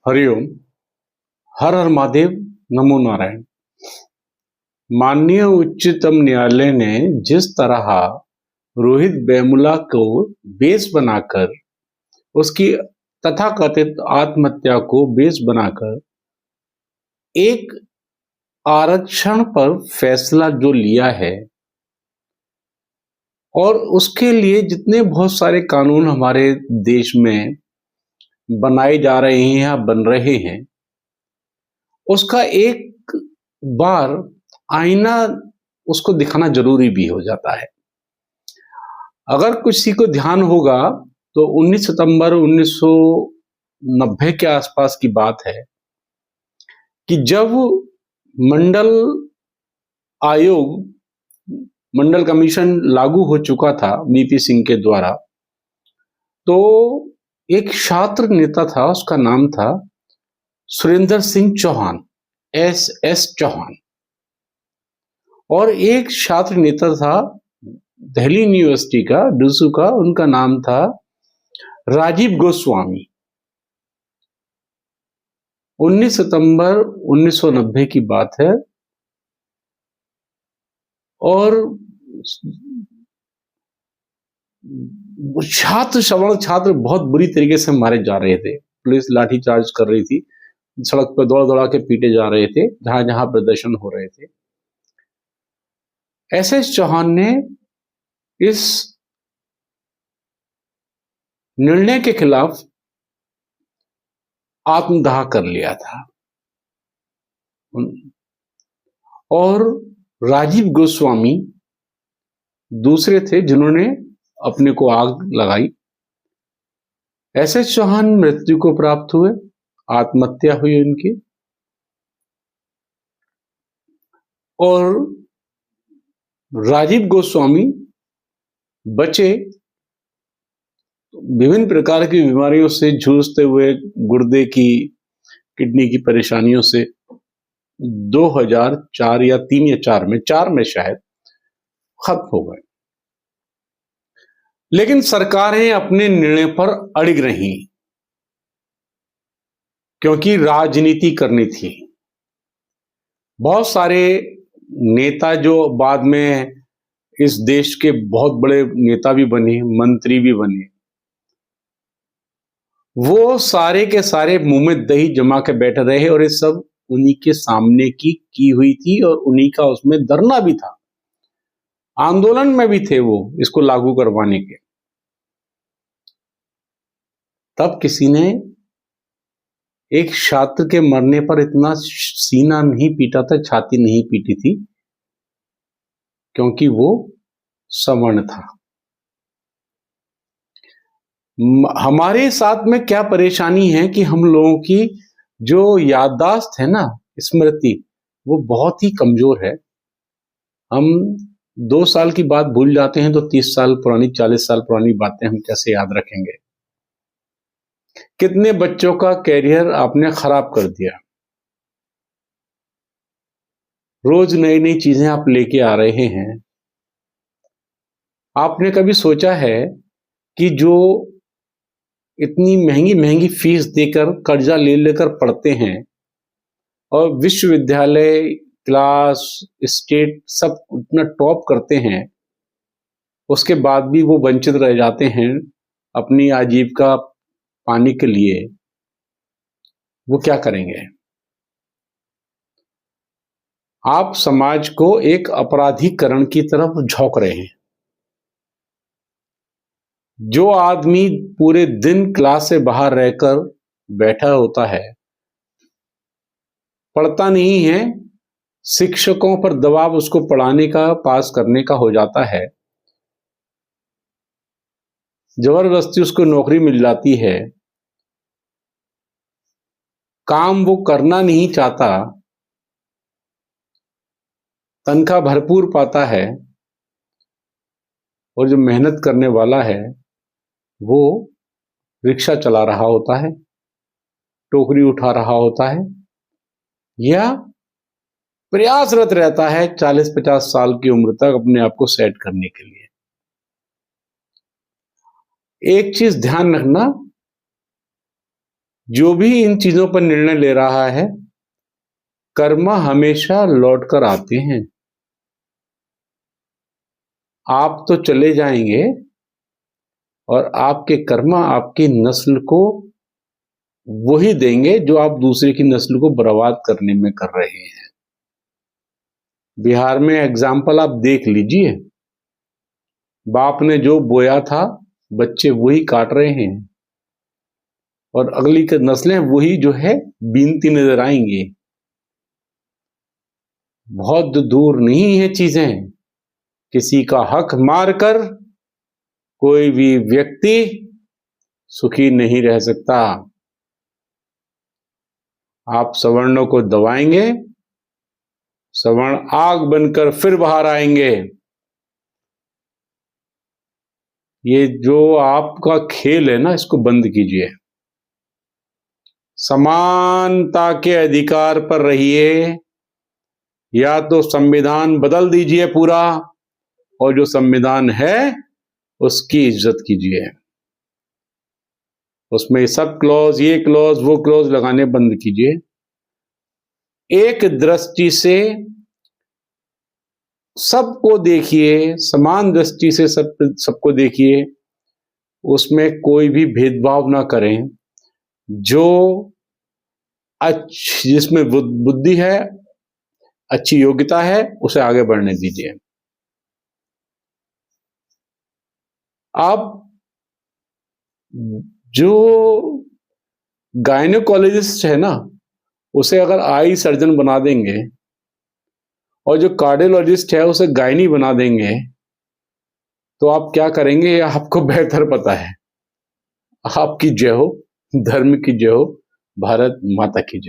हरिओम। हर हर महादेव। नमो नारायण। माननीय उच्चतम न्यायालय ने जिस तरह रोहित वेमुला को बेस बनाकर उसकी तथाकथित आत्महत्या को बेस बनाकर एक आरक्षण पर फैसला जो लिया है और उसके लिए जितने बहुत सारे कानून हमारे देश में बनाए जा रहे हैं या बन रहे हैं, उसका एक बार आईना उसको दिखाना जरूरी भी हो जाता है। अगर किसी को ध्यान होगा तो 19 सितंबर 1990 के आसपास की बात है कि जब मंडल आयोग, मंडल कमीशन लागू हो चुका था वीपी सिंह के द्वारा, तो एक छात्र नेता था, उसका नाम था सुरेंद्र सिंह चौहान, एस चौहान, और एक छात्र नेता था दिल्ली यूनिवर्सिटी का, डूसू का, उनका नाम था राजीव गोस्वामी। 19 सितंबर 1990 की बात है और सवर्ण छात्र बहुत बुरी तरीके से मारे जा रहे थे। पुलिस लाठीचार्ज कर रही थी, सड़क पर दौड़ दौड़ा के पीटे जा रहे थे जहां जहां प्रदर्शन हो रहे थे। एस चौहान ने इस निर्णय के खिलाफ आत्मदाह कर लिया था और राजीव गोस्वामी दूसरे थे जिन्होंने अपने को आग लगाई। एस चौहान मृत्यु को प्राप्त हुए, आत्महत्या हुई उनकी, और राजीव गोस्वामी बचे विभिन्न प्रकार की बीमारियों से जूझते हुए, गुर्दे की, किडनी की परेशानियों से 2004 या 3 या 4 में शायद खत्म हो गए। लेकिन सरकारें अपने निर्णय पर अड़िग रही क्योंकि राजनीति करनी थी। बहुत सारे नेता जो बाद में इस देश के बहुत बड़े नेता भी बने, मंत्री भी बने, वो सारे के सारे मुंह में दही जमा के बैठे रहे और ये सब उन्हीं के सामने की हुई थी और उन्हीं का उसमें धरना भी था, आंदोलन में भी थे वो इसको लागू करवाने के। तब किसी ने एक छात्र के मरने पर इतना सीना नहीं पीटा था, छाती नहीं पीटी थी, क्योंकि वो सवर्ण था। हमारे साथ में क्या परेशानी है कि हम लोगों की जो याददाश्त है ना, स्मृति, वो बहुत ही कमजोर है। हम 2 साल की बात भूल जाते हैं तो 30 साल पुरानी, 40 साल पुरानी बातें हम कैसे याद रखेंगे। कितने बच्चों का कैरियर आपने खराब कर दिया। रोज नई नई चीजें आप लेके आ रहे हैं। आपने कभी सोचा है कि जो इतनी महंगी महंगी फीस देकर कर्जा ले लेकर पढ़ते हैं और विश्वविद्यालय, क्लास, स्टेट सब इतना टॉप करते हैं, उसके बाद भी वो वंचित रह जाते हैं अपनी आजीविका पाने के लिए, वो क्या करेंगे? आप समाज को एक अपराधीकरण की तरफ झोंक रहे हैं। जो आदमी पूरे दिन क्लास से बाहर रहकर बैठा होता है, पढ़ता नहीं है, शिक्षकों पर दबाव उसको पढ़ाने का, पास करने का हो जाता है, जबरदस्ती उसको नौकरी मिल जाती है, काम वो करना नहीं चाहता, तनख्वाह भरपूर पाता है, और जो मेहनत करने वाला है वो रिक्शा चला रहा होता है, टोकरी उठा रहा होता है, या प्रयासरत रहता है 40-50 साल की उम्र तक अपने आप को सेट करने के लिए। एक चीज ध्यान रखना, जो भी इन चीजों पर निर्णय ले रहा है, कर्म हमेशा लौट कर आते हैं। आप तो चले जाएंगे और आपके कर्म आपकी नस्ल को वही देंगे जो आप दूसरे की नस्ल को बर्बाद करने में कर रहे हैं। बिहार में एग्जाम्पल आप देख लीजिए, बाप ने जो बोया था बच्चे वही काट रहे हैं और अगली नस्लें वही जो है बीनती नजर आएंगी। बहुत दूर नहीं है चीजें। किसी का हक मारकर कोई भी व्यक्ति सुखी नहीं रह सकता। आप सवर्णों को दबाएंगे, सवर्ण आग बनकर फिर बाहर आएंगे। ये जो आपका खेल है ना, इसको बंद कीजिए। समानता के अधिकार पर रहिए, या तो संविधान बदल दीजिए पूरा, और जो संविधान है उसकी इज्जत कीजिए। उसमें सब क्लॉज, ये क्लॉज, वो क्लॉज लगाने बंद कीजिए। एक दृष्टि से सबको देखिए, समान दृष्टि से सबको देखिए, उसमें कोई भी भेदभाव ना करें। जो जिसमें बुद्धि है, अच्छी योग्यता है, उसे आगे बढ़ने दीजिए। आप जो गायनेकोलॉजिस्ट है ना, उसे अगर आई सर्जन बना देंगे और जो कार्डियोलॉजिस्ट है उसे गायनी बना देंगे, तो आप क्या करेंगे ये आपको बेहतर पता है। आपकी जय हो, धर्म की जय हो, भारत माता की जय।